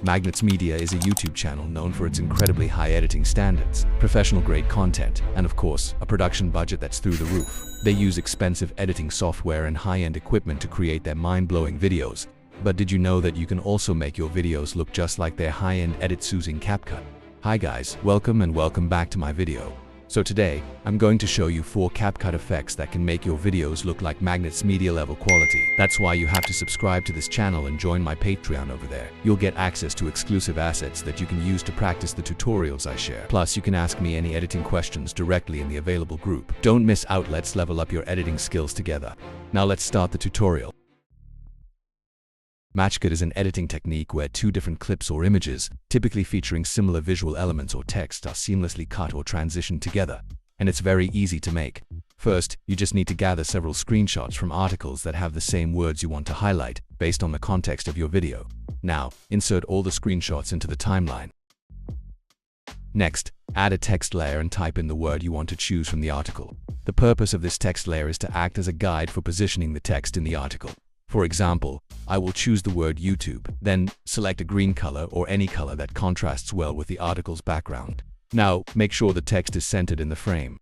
MagnatesMedia is a YouTube channel known for its incredibly high editing standards, professional-grade content, and of course, a production budget that's through the roof. They use expensive editing software and high-end equipment to create their mind-blowing videos. But did you know that you can also make your videos look just like their high-end edits using CapCut? Hi guys, welcome back to my video. So today, I'm going to show you 4 CapCut effects that can make your videos look like MagnatesMedia level quality. That's why you have to subscribe to this channel and join my Patreon over there. You'll get access to exclusive assets that you can use to practice the tutorials I share. Plus, you can ask me any editing questions directly in the available group. Don't miss out, let's level up your editing skills together. Now let's start the tutorial. Matchcut is an editing technique where 2 different clips or images, typically featuring similar visual elements or text, are seamlessly cut or transitioned together, and it's very easy to make. First, you just need to gather several screenshots from articles that have the same words you want to highlight, based on the context of your video. Now, insert all the screenshots into the timeline. Next, add a text layer and type in the word you want to choose from the article. The purpose of this text layer is to act as a guide for positioning the text in the article. For example, I will choose the word YouTube, then select a green color or any color that contrasts well with the article's background. Now, make sure the text is centered in the frame.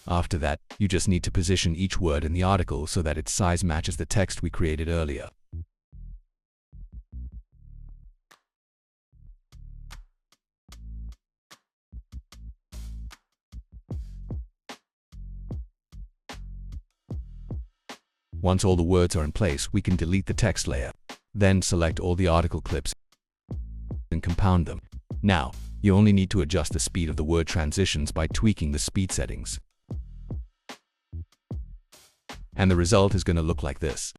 After that, you just need to position each word in the article so that its size matches the text we created earlier. Once all the words are in place, we can delete the text layer. Then select all the article clips and compound them. Now, you only need to adjust the speed of the word transitions by tweaking the speed settings. And the result is going to look like this.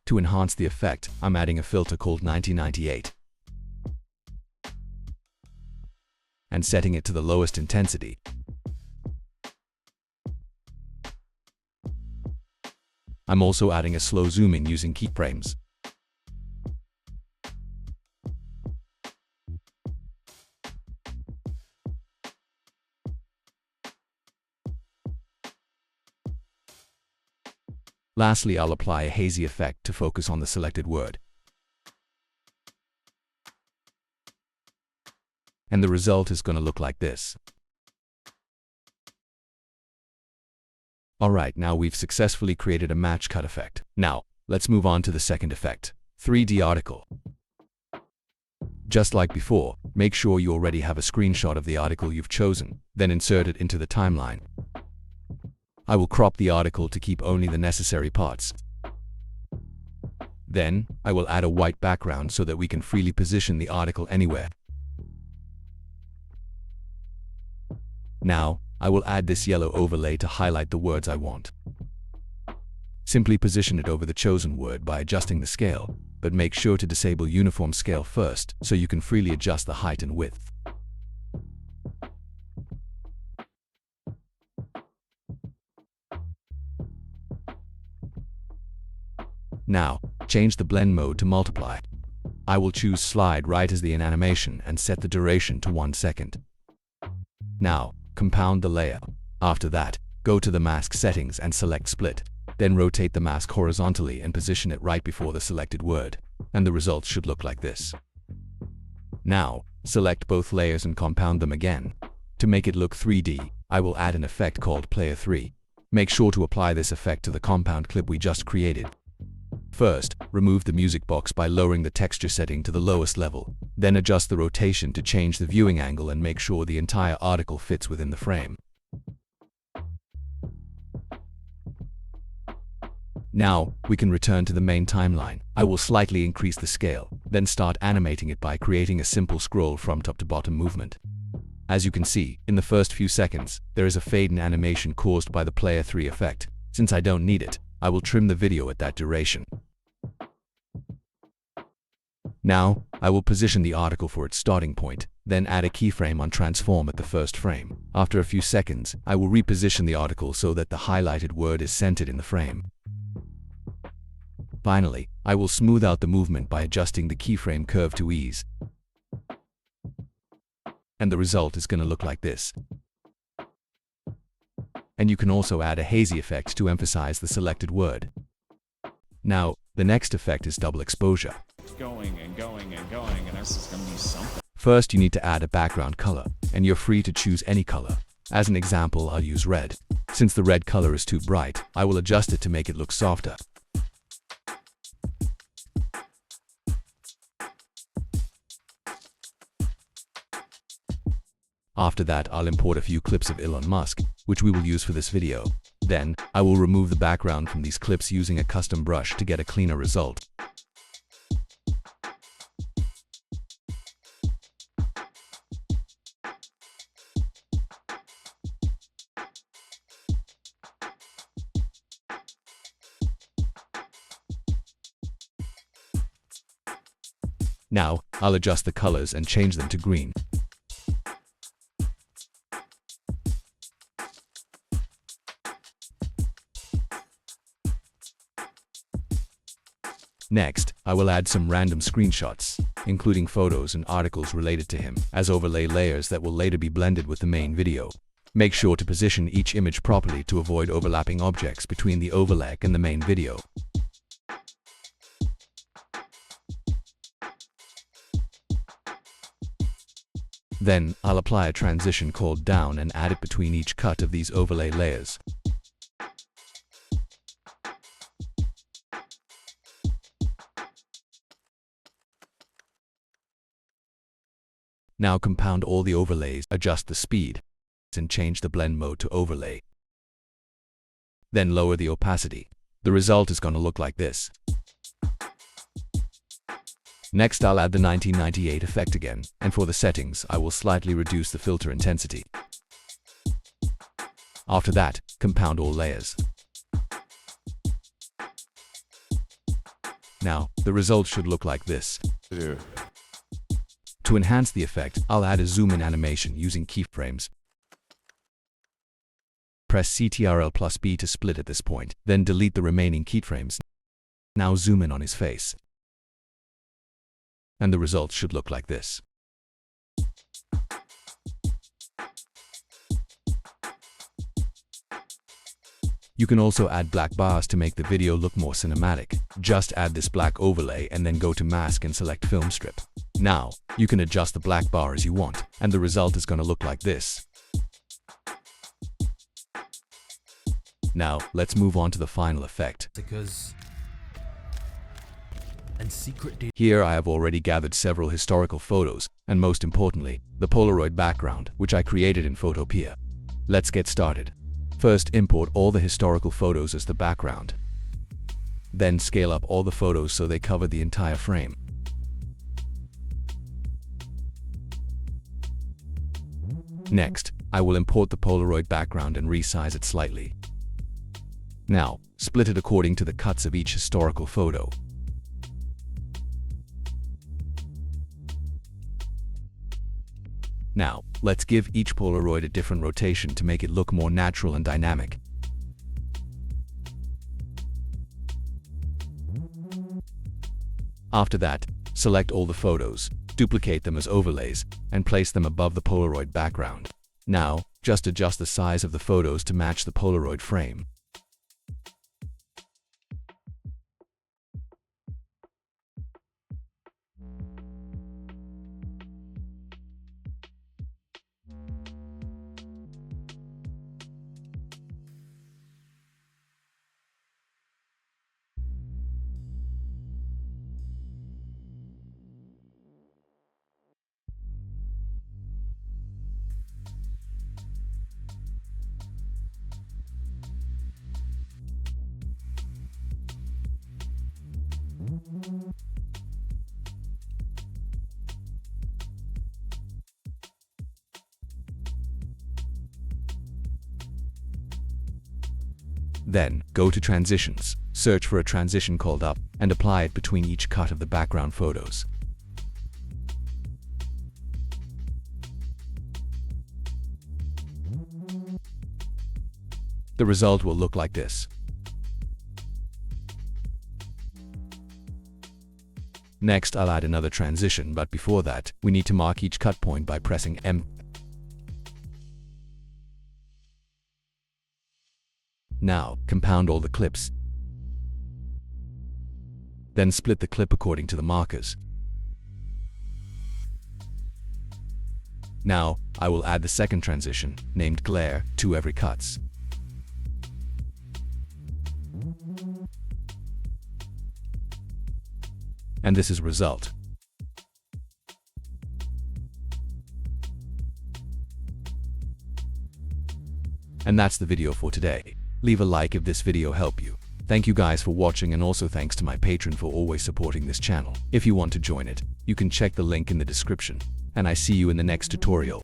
To enhance the effect, I'm adding a filter called 1998 and setting it to the lowest intensity. I'm also adding a slow zoom in using keyframes. Lastly, I'll apply a hazy effect to focus on the selected word. And the result is going to look like this. Alright, now we've successfully created a Matchcut effect. Now, let's move on to the second effect, 3D article. Just like before, make sure you already have a screenshot of the article you've chosen, then insert it into the timeline. I will crop the article to keep only the necessary parts. Then, I will add a white background so that we can freely position the article anywhere. Now, I will add this yellow overlay to highlight the words I want. Simply position it over the chosen word by adjusting the scale, but make sure to disable uniform scale first so you can freely adjust the height and width. Now, change the blend mode to multiply. I will choose slide right as the in animation and set the duration to 1 second. Now, compound the layer. After that, go to the mask settings and select split. Then rotate the mask horizontally and position it right before the selected word, and the result should look like this. Now, select both layers and compound them again. To make it look 3D, I will add an effect called Player 3. Make sure to apply this effect to the compound clip we just created. First, remove the music box by lowering the texture setting to the lowest level. Then adjust the rotation to change the viewing angle and make sure the entire article fits within the frame. Now, we can return to the main timeline. I will slightly increase the scale, then start animating it by creating a simple scroll from top to bottom movement. As you can see, in the first few seconds, there is a fade in animation caused by the Player 3 effect. Since I don't need it, I will trim the video at that duration. Now, I will position the article for its starting point, then add a keyframe on transform at the first frame. After a few seconds, I will reposition the article so that the highlighted word is centered in the frame. Finally, I will smooth out the movement by adjusting the keyframe curve to ease. And the result is going to look like this. and you can also add a hazy effect to emphasize the selected word. Now, the next effect is double exposure. Going and going and going, and this is going to be something. First, you need to add a background color, and you're free to choose any color. As an example, I'll use red. Since the red color is too bright, I will adjust it to make it look softer. After that, I'll import a few clips of Elon Musk, which we will use for this video. Then, I will remove the background from these clips using a custom brush to get a cleaner result. Now, I'll adjust the colors and change them to green. Next, I will add some random screenshots, including photos and articles related to him, as overlay layers that will later be blended with the main video. Make sure to position each image properly to avoid overlapping objects between the overlay and the main video. Then, I'll apply a transition called down and add it between each cut of these overlay layers. Now compound all the overlays, adjust the speed, and change the blend mode to overlay. Then lower the opacity. The result is going to look like this. Next, I'll add the 1998 effect again, and for the settings, I will slightly reduce the filter intensity. After that, compound all layers. Now, the result should look like this. To enhance the effect, I'll add a zoom-in animation using keyframes. Press Ctrl+B to split at this point, then delete the remaining keyframes. Now zoom in on his face. And the result should look like this. You can also add black bars to make the video look more cinematic. Just add this black overlay and then go to Mask and select Film Strip. Now, you can adjust the black bar as you want, and the result is going to look like this. Now, let's move on to the final effect. Here I have already gathered several historical photos, and most importantly, the Polaroid background, which I created in Photopea. Let's get started. First, import all the historical photos as the background. Then scale up all the photos so they cover the entire frame. Next, I will import the Polaroid background and resize it slightly. Now, split it according to the cuts of each historical photo. Now, let's give each Polaroid a different rotation to make it look more natural and dynamic. After that, select all the photos, duplicate them as overlays, and place them above the Polaroid background. Now, just adjust the size of the photos to match the Polaroid frame. Then, go to Transitions, search for a transition called Up, and apply it between each cut of the background photos. The result will look like this. Next, I'll add another transition, but before that, we need to mark each cut point by pressing M. Now, compound all the clips. Then split the clip according to the markers. Now, I will add the second transition, named glare, to every cuts. And this is result. And that's the video for today. Leave a like if this video helped you. Thank you guys for watching, and also thanks to my patron for always supporting this channel. If you want to join it, you can check the link in the description. And I see you in the next tutorial.